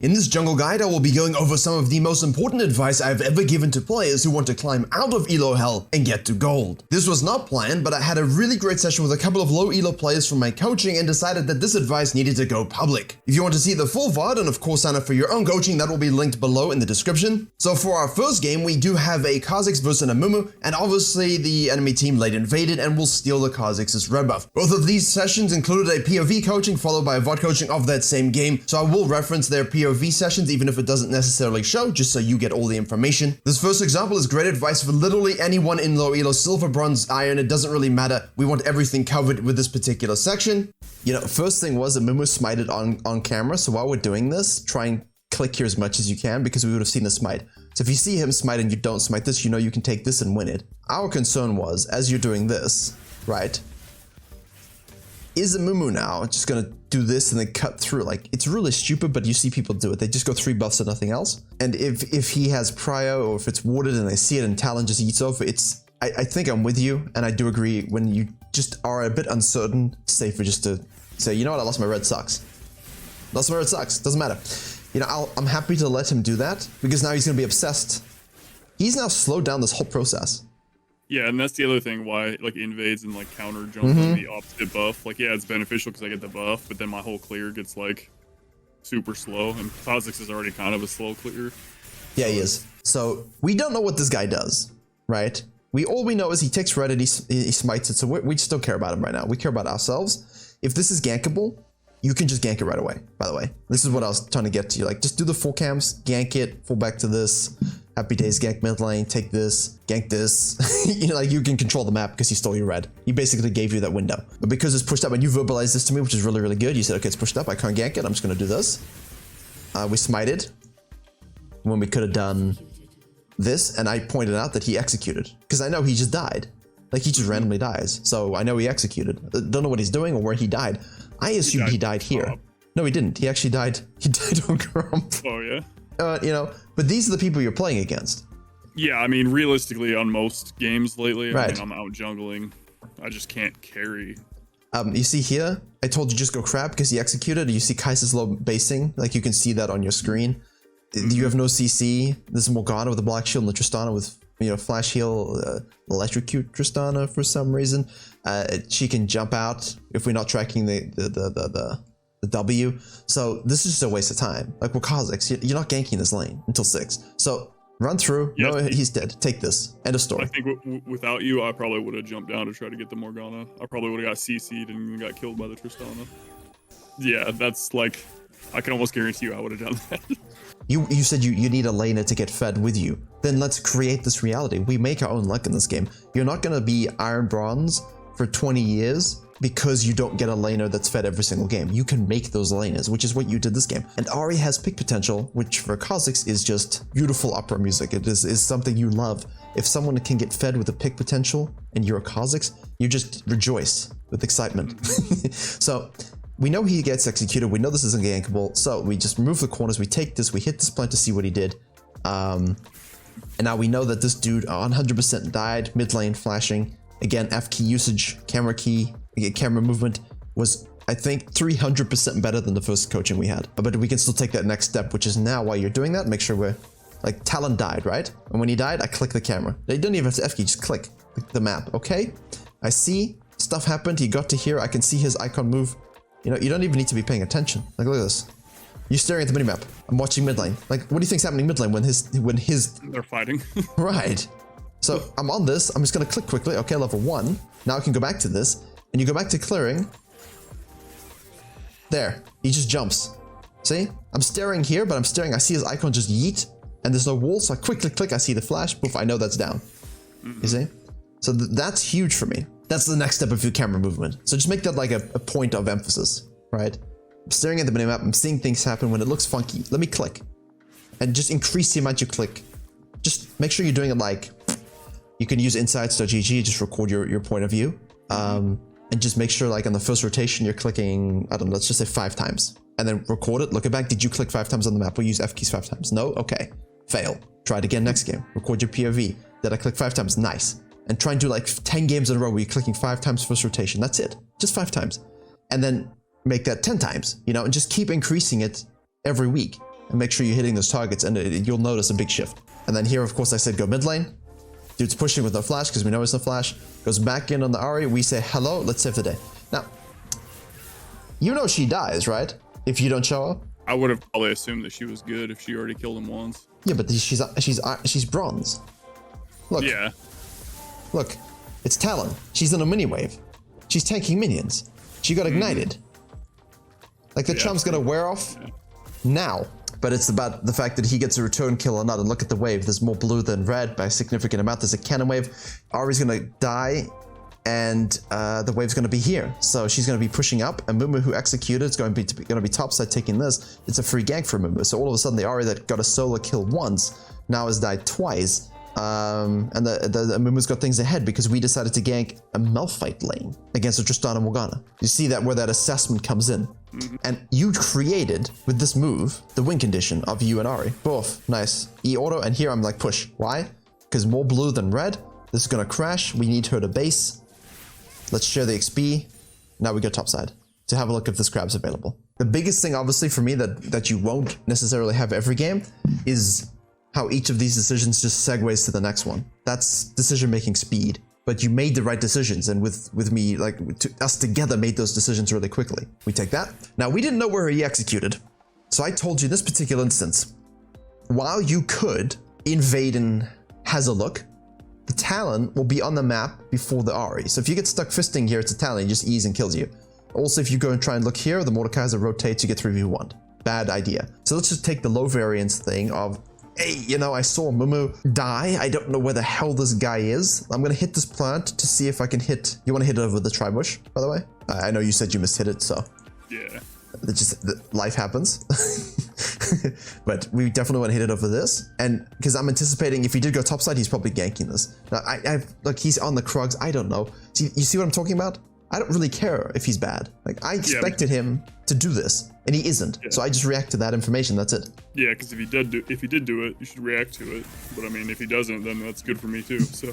In this jungle guide, I will be going over some of the most important advice I've ever given to players who want to climb out of elo hell and get to gold. This was not planned, but I had a really great session with a couple of low elo players from my coaching and decided that this advice needed to go public. If you want to see the full VOD and of course sign up for your own coaching, that will be linked below in the description. So for our first game, we do have a Kha'Zix versus an Amumu, and obviously the enemy team late invaded and will steal the Kha'Zix's Rebirth. Both of these sessions included a POV coaching followed by a VOD coaching of that same game, so I will reference their POV sessions even if it doesn't necessarily show, just so you get all the information. This first example is great advice for literally anyone in low elo, silver, bronze, iron, it doesn't really matter. We want everything covered with this particular section. You know, first thing was Amumu smited on camera, so while we're doing this, try and click here as much as you can because we would have seen the smite. So if you see him smite and you don't smite this, you know you can take this and win it. Our concern was, as you're doing this, right, is Amumu now just gonna do this and then cut through? Like, it's really stupid, but you see people do it. They just go 3 buffs and nothing else. And if he has prio or if it's warded and they see it and Talon just eats off, it's, I think I'm with you, and I do agree when you just are a bit uncertain, it's safer just to say, you know what, I lost my red sucks. Lost my red sucks, doesn't matter. You know, I'm happy to let him do that because now he's gonna be obsessed. He's now slowed down this whole process. Yeah, and that's the other thing why like invades and like counter jump on the opposite buff. Like, yeah, it's beneficial because I get the buff, but then my whole clear gets like super slow, and Kha'Zix is already kind of a slow clear. Yeah, he is. So we don't know what this guy does, right? All we know is he takes red and he smites it. So we just don't care about him right now. We care about ourselves. If this is gankable, you can just gank it right away. By the way, this is what I was trying to get to you. Like, just do the full camps, gank it, full back to this. Happy days, gank mid lane, take this, gank this. You know, like, you can control the map because he stole your red. He basically gave you that window. But because it's pushed up, and you verbalized this to me, which is really, really good. You said, okay, it's pushed up. I can't gank it. I'm just going to do this. We smited when we could have done this. And I pointed out that he executed because I know he just died. Like, he just randomly dies. So I know he executed. Don't know what he's doing or where he died. I assumed he died here. No, he didn't. He actually died. He died on Grump. Oh, yeah? You know, but these are the people you're playing against. Yeah, I mean, realistically, on most games lately, right. I mean, I'm out jungling. I just can't carry. You see here, I told you just go crab because he executed. You see Kai'Sa's low basing, like you can see that on your screen. You have no CC. This is Morgana with a black shield and the Tristana with, you know, flash heal, electrocute Tristana for some reason. She can jump out if we're not tracking the W. So this is just a waste of time. Like, with Kha'Zix, you're not ganking this lane until 6. So run through. Yes. No, he's dead. Take this. End of story. I think without you, I probably would have jumped down to try to get the Morgana. I probably would have got CC'd and even got killed by the Tristana. Yeah, that's like, I can almost guarantee you I would have done that. You said you need a laner to get fed with you. Then let's create this reality. We make our own luck in this game. You're not going to be Iron Bronze for 20 years because you don't get a laner that's fed every single game. You can make those laners, which is what you did this game. And Ahri has pick potential, which for Kha'Zix is just beautiful opera music. It is something you love. If someone can get fed with a pick potential and you're a Kha'Zix, you just rejoice with excitement. So we know he gets executed. We know this isn't gankable. So we just remove the corners. We take this. We hit this plant to see what he did. And now we know that this dude 100% died. Mid lane flashing. Again, F key usage, camera key, camera movement was, I think, 300% better than the first coaching we had. But we can still take that next step, which is now while you're doing that, make sure we're, like, Talon died, right? And when he died, I click the camera. You don't even have to F key, just click the map, okay? I see stuff happened, he got to here, I can see his icon move. You know, you don't even need to be paying attention. Like, look at this. You're staring at the minimap. I'm watching mid lane. Like, what do you think's happening mid lane when his... They're fighting. Right. So I'm on this, I'm just gonna click quickly. Okay, level 1. Now I can go back to this, and you go back to clearing. There, he just jumps. See? I'm staring here, but I'm staring, I see his icon just yeet, and there's no wall, so I quickly click, I see the flash, poof, I know that's down. You see? So that's huge for me. That's the next step of your camera movement. So just make that like a point of emphasis, right? I'm staring at the minimap, I'm seeing things happen when it looks funky. Let me click. And just increase the amount you click. Just make sure you're doing it like, you can use insights.gg, just record your point of view. And just make sure, like, on the first rotation, you're clicking, I don't know, let's just say 5 times. And then record it, look it back. Did you click 5 times on the map? We'll use F keys 5 times. No? Okay. Fail. Try it again next game. Record your POV. Did I click 5 times? Nice. And try and do like 10 games in a row where you're clicking 5 times first rotation. That's it. Just 5 times. And then make that 10 times, you know, and just keep increasing it every week. and make sure you're hitting those targets, and you'll notice a big shift. And then here, of course, I said go mid lane. Dude's pushing with no flash because we know it's no flash. Goes back in on the Ahri. We say hello. Let's save the day. Now, you know she dies, right? If you don't show up. I would have probably assumed that she was good if she already killed him once. Yeah, but she's bronze. Look. Yeah. Look, it's Talon. She's in a mini wave. She's tanking minions. She got ignited. Like the chump's gonna wear off now. But it's about the fact that he gets a return kill or not. And look at the wave. There's more blue than red by a significant amount. There's a cannon wave. Ahri's gonna die, and the wave's gonna be here. So she's gonna be pushing up, and Mumu, who executed, is gonna be topside taking this. It's a free gank for Mumu. So all of a sudden, the Ahri that got a solo kill once now has died twice. And the Mumu's got things ahead because we decided to gank a Malphite lane against a Tristana Morgana. You see that where that assessment comes in. And you created, with this move, the win condition of you and Ahri. Both. Nice. E-auto, and here I'm like, push. Why? Because more blue than red. This is gonna crash. We need her to base. Let's share the XP. Now we go topside to have a look if this crab's available. The biggest thing, obviously, for me that you won't necessarily have every game is how each of these decisions just segues to the next one. That's decision-making speed. But you made the right decisions, and with me, like, us together made those decisions really quickly. We take that. Now, we didn't know where he executed. So I told you in this particular instance, while you could invade and has a look, the Talon will be on the map before the Ahri. So if you get stuck fisting here, it's a Talon, he just E's and kills you. Also, if you go and try and look here, the Mordekaiser rotates, you get 3v1. Bad idea. So let's just take the low variance thing of, hey, you know, I saw Mumu die. I don't know where the hell this guy is. I'm gonna hit this plant to see if I can hit. You wanna hit it over the tri-bush, by the way? I know you said you mishit it, so. Yeah. Life happens. But we definitely want to hit it over this. And because I'm anticipating if he did go topside, he's probably ganking this. Now, look, he's on the Krugs. I don't know. You see what I'm talking about? I don't really care if he's bad. Like, I expected him to do this, and he isn't. So I just react to that information. That's it. Yeah, because if he did do it, you should react to it. But I mean, if he doesn't, then that's good for me too. So.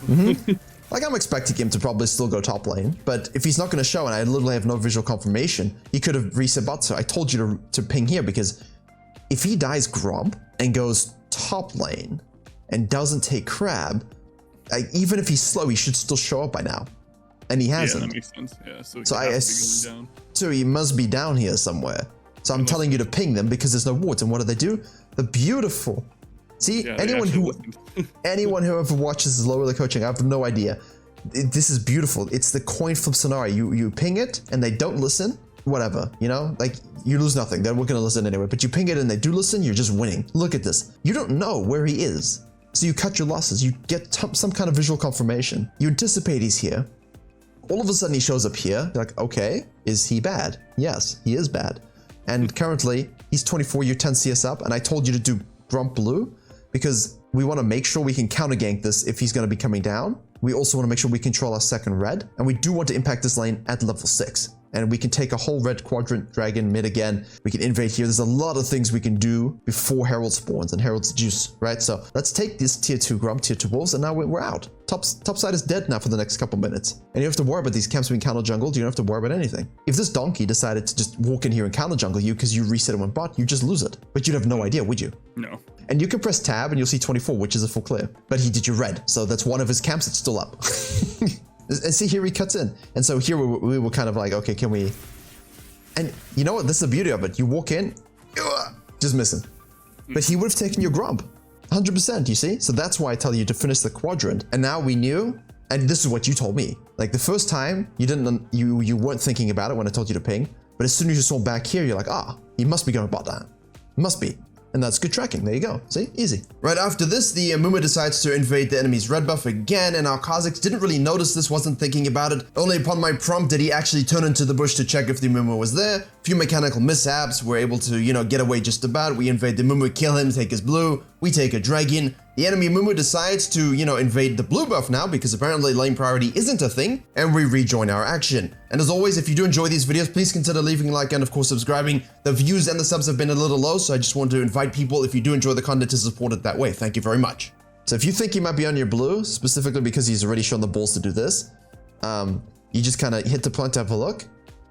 Like, I'm expecting him to probably still go top lane, but if he's not going to show, and I literally have no visual confirmation, he could have reset bot. So I told you to ping here, because if he dies Gromp and goes top lane and doesn't take crab, even if he's slow, he should still show up by now. And he hasn't. Yeah, that makes sense. Yeah, so he must be down here somewhere. So I'm telling you to ping them because there's no wards. And what do? The beautiful. See, anyone who ever watches Low Elo coaching, I have no idea. This is beautiful. It's the coin flip scenario. You ping it and they don't listen. Whatever, you know, like you lose nothing. They're going to listen anyway. But you ping it and they do listen. You're just winning. Look at this. You don't know where he is, so you cut your losses. You get some kind of visual confirmation. You anticipate he's here. All of a sudden he shows up here. You're like, okay, is he bad? Yes, he is bad. And currently he's 24, you're 10 CS up, and I told you to do Grump Blue because we want to make sure we can counter gank this if he's going to be coming down. We also want to make sure we control our second red, and we do want to impact this lane at level 6. And we can take a whole red quadrant dragon mid again. We can invade here. There's a lot of things we can do before Herald spawns and Herald's juice, right? So let's take this tier 2 Grump, tier 2 wolves, and now we're out. Topside is dead now for the next couple minutes. And you have to worry about these camps being counter jungled. You don't have to worry about anything. If this donkey decided to just walk in here and counter jungle you because you reset it one bot, you just lose it. But you'd have no idea, would you? No. And you can press tab and you'll see 24, which is a full clear. But he did your red, so that's one of his camps that's still up. And see, here he cuts in. And so here we were kind of like, okay, can we... And you know what? This is the beauty of it. You walk in, just missing. But he would have taken your Grump. 100%, you see? So that's why I tell you to finish the quadrant. And now we knew, and this is what you told me. Like the first time, you weren't thinking about it when I told you to ping. But as soon as you saw back here, you're like, he must be going bot down. Must be. And that's good tracking. There you go. See? Easy. Right after this, the Mumu decides to invade the enemy's red buff again, and our Kha'Zix didn't really notice this, wasn't thinking about it. Only upon my prompt did he actually turn into the bush to check if the Mumu was there. Few mechanical mishaps. We're able to, get away just about. We invade the Mumu, kill him, take his blue. We take a dragon. The enemy Mumu decides to, invade the blue buff now because apparently lane priority isn't a thing, and we rejoin our action. And as always, if you do enjoy these videos, please consider leaving a like and of course subscribing. The views and the subs have been a little low, so I just want to invite people, if you do enjoy the content, to support it that way. Thank you very much. So if you think he might be on your blue, specifically because he's already shown the balls to do this, you just kind of hit the plant to have a look,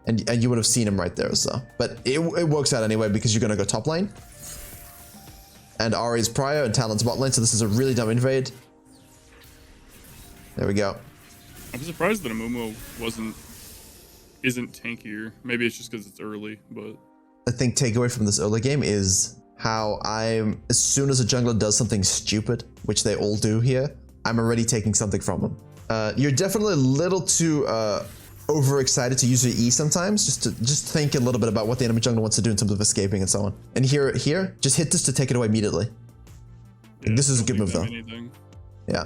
and you would have seen him right there, so. But it works out anyway because you're going to go top lane. And Ari's prior and Talon's bot lane, so this is a really dumb invade. There we go. I'm surprised that Amumu isn't tankier. Maybe it's just because it's early, but I think takeaway from this early game is how as soon as a jungler does something stupid, which they all do here, I'm already taking something from them. You're definitely a little too overexcited to use your E sometimes. Just think a little bit about what the enemy jungler wants to do in terms of escaping and so on. And here, just hit this to take it away immediately. yeah, This is a good move though. Anything. Yeah,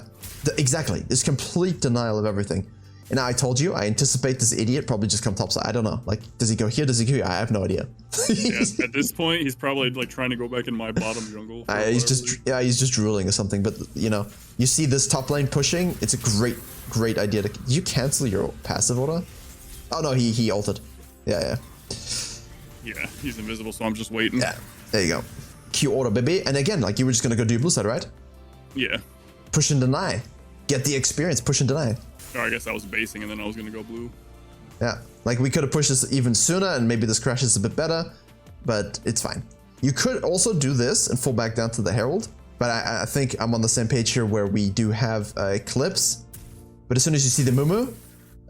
exactly. It's complete denial of everything. And I told you, I anticipate this idiot probably just come topside. I don't know. Like, does he go here? Does he go here? I have no idea. Yeah, at this point, he's probably like trying to go back in my bottom jungle. He's just drooling or something. But you know, you see this top lane pushing. It's a great idea. Did you cancel your passive order? Oh no, he ulted. Yeah. Yeah, he's invisible, so I'm just waiting. Yeah, there you go. Q order, baby. And again, like you were just gonna go do blue side, right? Yeah. Push and deny. Get the experience. Push and deny. Or I guess I was basing and then I was gonna go blue. Yeah, like we could have pushed this even sooner and maybe this crashes a bit better, but it's fine. You could also do this and fall back down to the Herald, but I think I'm on the same page here where we do have Eclipse. But as soon as you see the Mumu,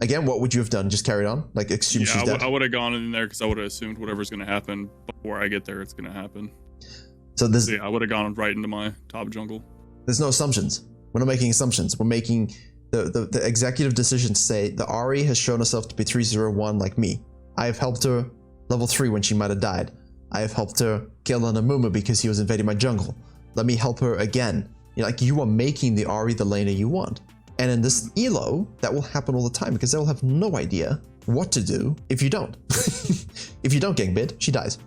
again, what would you have done? Just carried on? Like assume she's dead? I would have gone in there because I would have assumed whatever's gonna happen before I get there, it's gonna happen. So yeah, I would have gone right into my top jungle. There's no assumptions. We're not making assumptions. We're making the executive decision to say the Ari has shown herself to be 301 like me. I have helped her level 3 when she might have died. I have helped her kill an Amumu because he was invading my jungle. Let me help her again. You are making the Ari the laner you want. And in this elo, that will happen all the time because they will have no idea what to do if you don't. If you don't gank bid, she dies.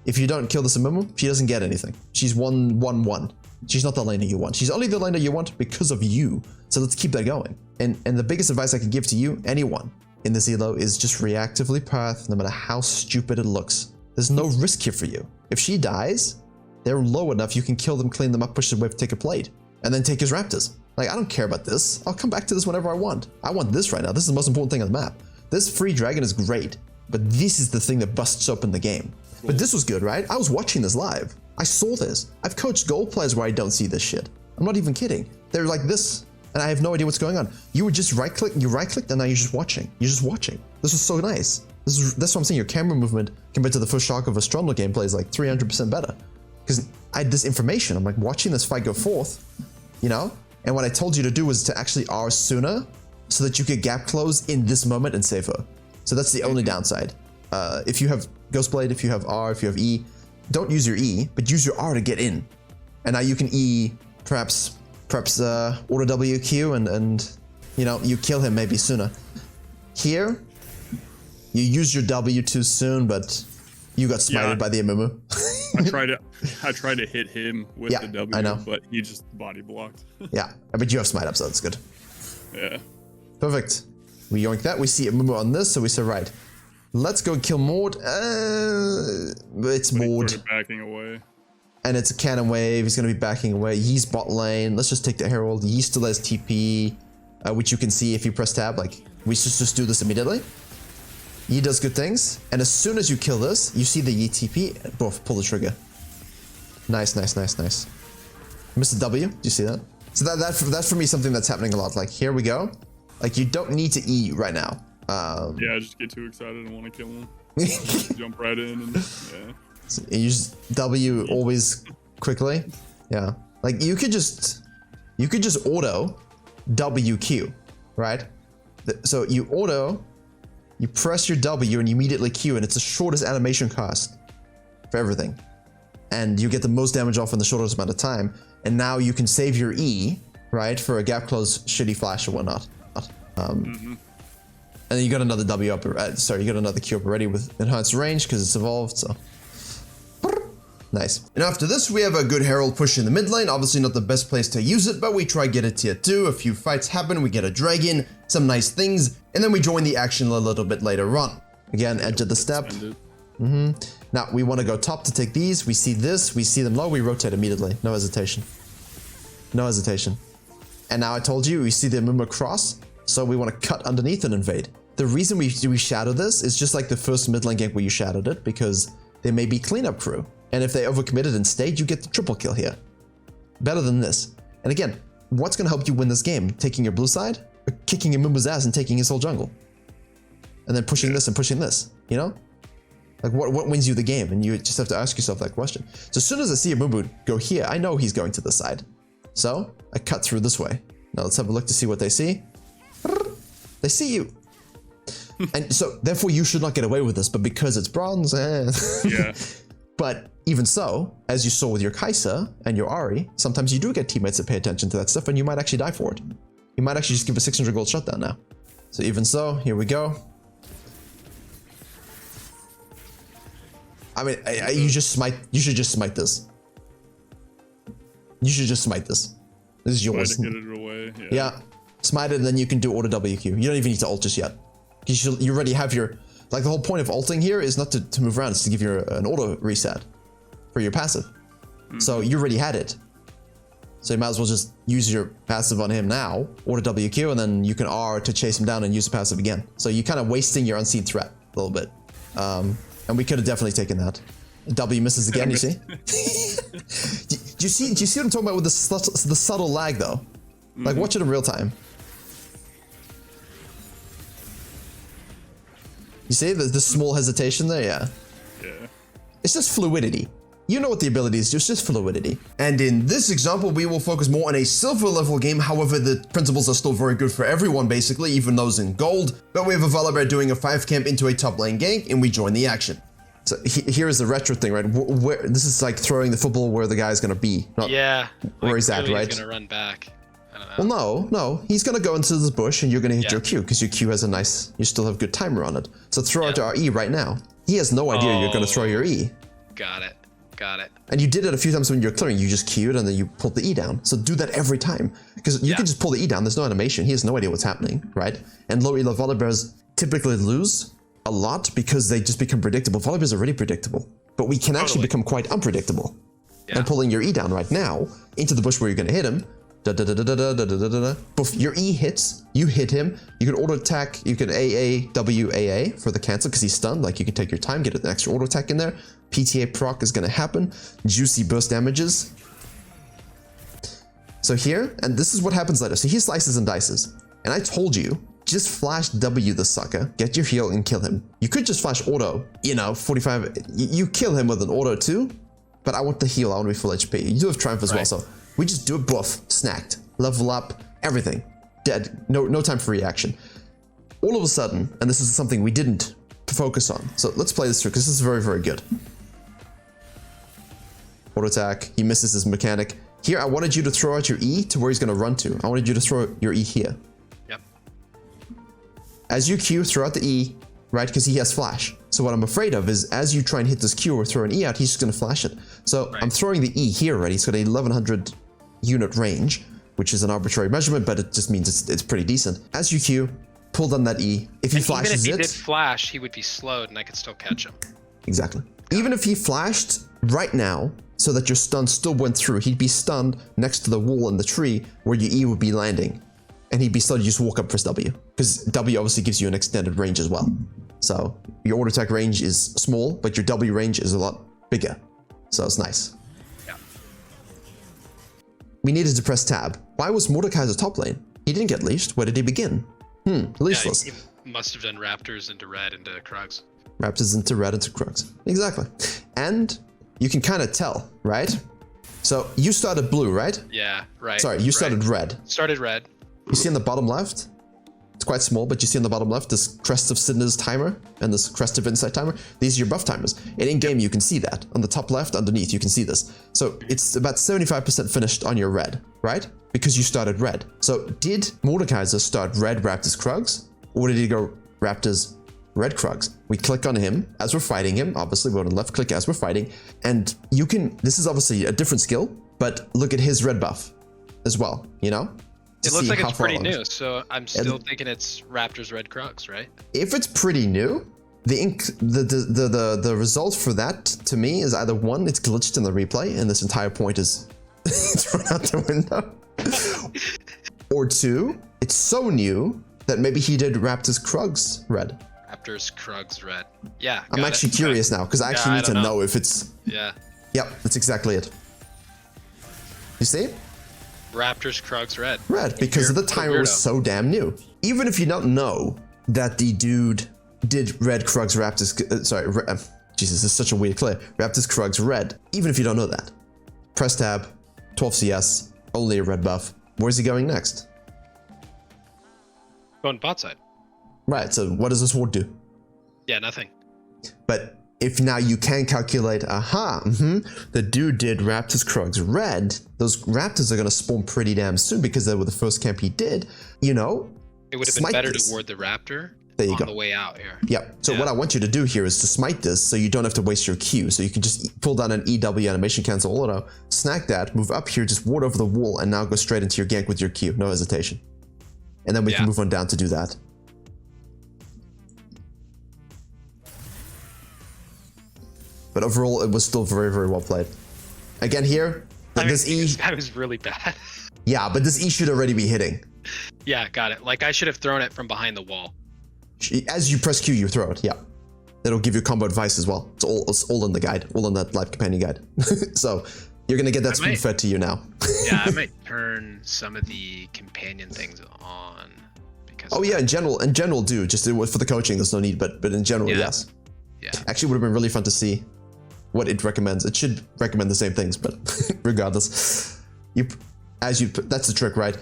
If you don't kill this Amumu, she doesn't get anything. She's 1-1-1. She's not the laner you want. She's only the laner you want because of you. So let's keep that going. And the biggest advice I can give to you, anyone in this elo, is just reactively path no matter how stupid it looks. There's no risk here for you. If she dies, they're low enough you can kill them, clean them up, push the wave, take a plate, and then take his raptors. Like, I don't care about this. I'll come back to this whenever I want. I want this right now. This is the most important thing on the map. This free dragon is great, but this is the thing that busts open the game. Cool. But this was good, right? I was watching this live. I saw this. I've coached gold players where I don't see this shit. I'm not even kidding. They're like this, and I have no idea what's going on. You would just right-click, you right-clicked, and now you're just watching. You're just watching. This was so nice. That's what I'm saying. Your camera movement compared to the first shock of a Stromlo gameplay is like 300% better. Because I had this information. I'm like watching this fight go forth, you know? And what I told you to do was to actually R sooner so that you could gap close in this moment and save her. So that's the only downside. If you have Ghostblade, if you have R, if you have E, don't use your E, but use your R to get in. And now you can E, perhaps order WQ and you know, you kill him maybe sooner. Here, you use your W too soon, but you got smited by the Amumu. I tried to hit him with the W, I know. but he just body blocked. Yeah, but you have smite up, so that's good. Yeah. Perfect. We yoink that. We see Amumu on this, so we say, right, let's go kill Mord. It's Mord. Sort of backing away. And it's a cannon wave. He's going to be backing away. He's bot lane. Let's just take the Herald. He still has TP, which you can see if you press tab. Like, we should just do this immediately. Yi does good things. And as soon as you kill this, you see the Yi TP. Both pull the trigger. Nice, nice, nice, nice. Missed the W. Do you see that? So that's for me something that's happening a lot. Like, here we go. Like, you don't need to E right now. Yeah, I just get too excited and want to kill him. Jump right in and yeah. So you use W always quickly. Yeah. Like, you could just auto WQ, right? So you auto, you press your W and you immediately Q, and it's the shortest animation cost for everything. And you get the most damage off in the shortest amount of time. And now you can save your E, right, for a gap close shitty flash or whatnot. And then you got another W up, you got another Q up already with enhanced range because it's evolved, so. Nice. And after this, we have a good Herald push in the mid lane. Obviously not the best place to use it, but we try get a tier 2. A few fights happen, we get a dragon, some nice things, and then we join the action a little bit later on. Again, edge of the step. Now, we want to go top to take these. We see this, we see them low, we rotate immediately. No hesitation. No hesitation. And now I told you, we see the Amumu cross, so we want to cut underneath and invade. The reason we shadow this is just like the first mid lane gank where you shadowed it, because there may be cleanup crew. And if they overcommitted and stayed, you get the triple kill here. better than this. And again, what's going to help you win this game? Taking your blue side, or kicking Amumu's ass and taking his whole jungle? And then pushing this and pushing this, you know? Like, what wins you the game? And you just have to ask yourself that question. So as soon as I see Amumu go here, I know he's going to this side. So I cut through this way. Now let's have a look to see what they see. They see you. And so, therefore, you should not get away with this, but because it's bronze, Yeah. But even so, as you saw with your Kai'Sa and your Ahri, sometimes you do get teammates that pay attention to that stuff, and you might actually die for it. You might actually just give a 600 gold shutdown now. So even so, here we go. I mean, you should just smite this. You should just smite this. This is yours. Try to get it away. Yeah. Smite it, and then you can do auto WQ. You don't even need to ult just yet. You already have your... Like, the whole point of ulting here is not to move around, it's to give you an auto reset for your passive. So you already had it. So you might as well just use your passive on him now, auto WQ, and then you can R to chase him down and use the passive again. So you're kind of wasting your unseen threat a little bit. And we could have definitely taken that. W misses again, you see? Do you see what I'm talking about with the subtle lag, though? Like, watch it in real time. You see the small hesitation there? Yeah. Yeah. It's just fluidity. You know what the ability is, it's just fluidity. And in this example, we will focus more on a silver level game. However, the principles are still very good for everyone, basically, even those in gold. But we have a Volibear doing a 5 camp into a top lane gank, and we join the action. So here is the retro thing, right? This is like throwing the football where the guy's gonna be, not where he's at, right? He's gonna run back. I don't know. Well, no, he's gonna go into this bush, and you're gonna hit your Q, because your Q has a nice, you still have good timer on it. So throw out our E right now. He has no idea you're gonna throw your E. Got it. And you did it a few times when you're clearing. You just queued and then you pulled the E down. So do that every time, because you can just pull the E down. There's no animation. He has no idea what's happening, right? And low elo Volibears typically lose a lot because they just become predictable. Volibears are really predictable, but we can actually become quite unpredictable. And pulling your E down right now into the bush where you're going to hit him. Boof, your E hits, you hit him, you can auto attack, you can AA for the cancel because he's stunned, like you can take your time, get an extra auto attack in there. PTA proc is going to happen, juicy burst damages. So here, and this is what happens later, so he slices and dices, and I told you, just flash W the sucker, get your heal and kill him. You could just flash auto, 45, you kill him with an auto too, but I want the heal, I want to be full HP. You do have Triumph as well, so we just do a buff, snacked, level up, everything, dead, no time for reaction. All of a sudden, and this is something we didn't focus on, so let's play this through because this is very, very good. Auto attack, he misses his mechanic. Here, I wanted you to throw out your E to where he's going to run to. I wanted you to throw your E here. Yep. As you Q, throw out the E, right, because he has flash. So what I'm afraid of is as you try and hit this Q or throw an E out, he's just going to flash it. So I'm throwing the E here already. He's got a 1100 unit range, which is an arbitrary measurement, but it just means it's pretty decent. As you Q, pull down that E. If he flashes even if he did flash, he would be slowed and I could still catch him. Exactly. Even if he flashed right now, so that your stun still went through, he'd be stunned next to the wall in the tree where your E would be landing. And he'd be stunned, you just walk up, press W. Because W obviously gives you an extended range as well. So your auto attack range is small, but your W range is a lot bigger. So it's nice. Yeah. We needed to press tab. Why was Mordekaiser top lane? He didn't get leashed. Where did he begin? Leashless. Yeah, he must have done Raptors into red into Krugs. Raptors into red into Krugs. Exactly. And you can kind of tell, right? So you started blue, right? Yeah, right. Sorry, you started red. Started red. You see on the bottom left? It's quite small, but you see on the bottom left this Crest of Sinner's timer and this Crest of Insight timer. These are your buff timers. And in game, you can see that. On the top left, underneath, you can see this. So it's about 75% finished on your red, right? Because you started red. So did Mordekaiser start red Raptors Krugs? Or did he go Raptors Red Krugs? We click on him as we're fighting him. Obviously, we're on left click as we're fighting. And you can, this is obviously a different skill, but look at his red buff as well, you know? It looks like it's pretty new, so I'm still thinking it's Raptors Red Krugs, right? If it's pretty new, the result for that to me is either one, it's glitched in the replay and this entire point is thrown out the window, or two, it's so new that maybe he did Raptors Krugs red. Raptors Krugs red. Yeah. I'm actually curious now because I actually need to know if it's. Yeah. Yep, that's exactly it. You see? Raptors, Krugs, red. Red, because of the timer was so damn new. Even if you don't know that the dude did red, Krugs, Raptors, Jesus, this is such a weird play. Raptors, Krugs, red. Even if you don't know that. Press tab, 12 CS, only a red buff. Where's he going next? Going bot side. Right, so what does this ward do? Yeah, nothing. But if now you can calculate, the dude did Raptors, Krugs, red, those Raptors are going to spawn pretty damn soon because they were the first camp he did, you know? It would have been better to ward the Raptor on the way out here. Yep. So what I want you to do here is to smite this so you don't have to waste your Q. So you can just pull down an EW animation cancel auto, snack that, move up here, just ward over the wall, and now go straight into your gank with your Q. No hesitation. And then we can move on down to do that. But overall, it was still very, very well played. Again here, this E... This guy was really bad. Yeah, but this E should already be hitting. Yeah, got it. Like, I should have thrown it from behind the wall. As you press Q, you throw it, yeah. That'll give you combo advice as well. It's all in the guide, all in that live companion guide. So, you're gonna get that spoon fed to you now. Yeah, I might turn some of the companion things on. Because oh yeah, in general do. Just for the coaching, there's no need, but in general, yes. Yeah. Actually, would have been really fun to see what it recommends. It should recommend the same things, but regardless, that's the trick, right?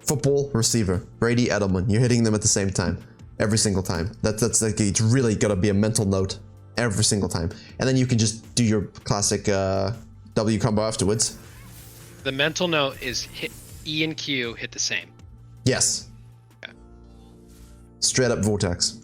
Football, receiver, Brady, Edelman. You're hitting them at the same time, every single time. That's like, it's really gotta be a mental note every single time, and then you can just do your classic W combo afterwards. The mental note is hit E and Q hit the same. Yes. Okay. Straight up vortex.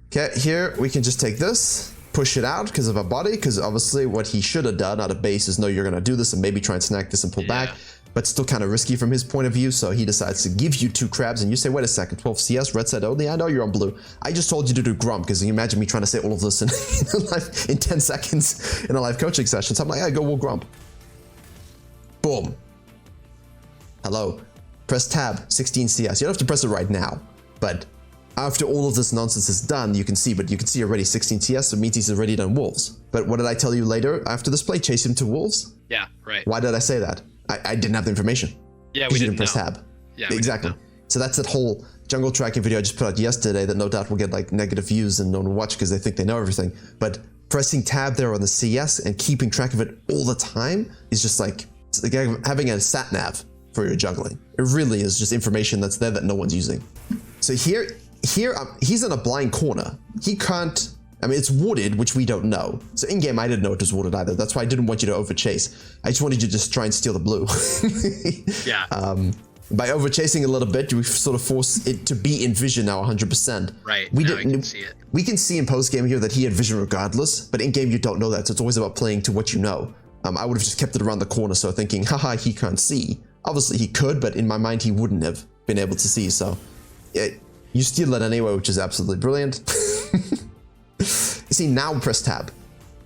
Okay, here we can just take this, push it out because of our body, because obviously what he should have done out of base is know you're going to do this and maybe try and snack this and pull back, but still kind of risky from his point of view, so he decides to give you 2 crabs and you say, wait a second, 12 CS, red side only, I know you're on blue. I just told you to do Grump, because you imagine me trying to say all of this in 10 seconds in a live coaching session, so I'm like, yeah, go wall Grump. Boom. Hello. Press tab, 16 CS. You don't have to press it right now, but after all of this nonsense is done, you can see already 16 CS, so it means he's already done wolves. But what did I tell you later after this play? Chase him to wolves? Yeah, right. Why did I say that? I didn't have the information. Yeah, we didn't press tab. Yeah, exactly. So that's that whole jungle tracking video I just put out yesterday that no doubt will get like negative views and no one will watch because they think they know everything. But pressing tab there on the CS and keeping track of it all the time is just like, it's like having a sat nav for your juggling. It really is just information that's there that no one's using. So here he's in a blind corner. He can't, I mean, it's warded, which we don't know. So in game, I didn't know it was warded either. That's why I didn't want you to overchase. I just wanted you to just try and steal the blue. Yeah. By overchasing a little bit, we sort of force it to be in vision now 100%. Right, now we can see it. We can see in post-game here that he had vision regardless, but in game you don't know that, so it's always about playing to what you know. I would have just kept it around the corner, so thinking, haha, he can't see. Obviously he could, but in my mind he wouldn't have been able to see, so you steal it anyway, which is absolutely brilliant. You see, now press tab.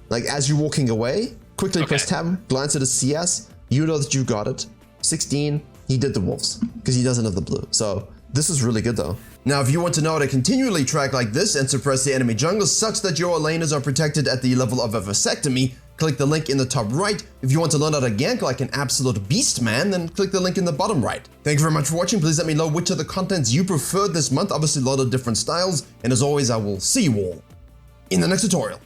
Like, as you're walking away, quickly press tab, glance at his CS, you know that you got it. 16, he did the wolves, because he doesn't have the blue. So, this is really good though. Now, if you want to know how to continually track like this and suppress the enemy junglers such that your laners are protected at the level of a vasectomy, click the link in the top right. If you want to learn how to gank like an absolute beast man, then click the link in the bottom right. Thank you very much for watching. Please let me know which of the contents you preferred this month. Obviously, a lot of different styles. And as always, I will see you all in the next tutorial.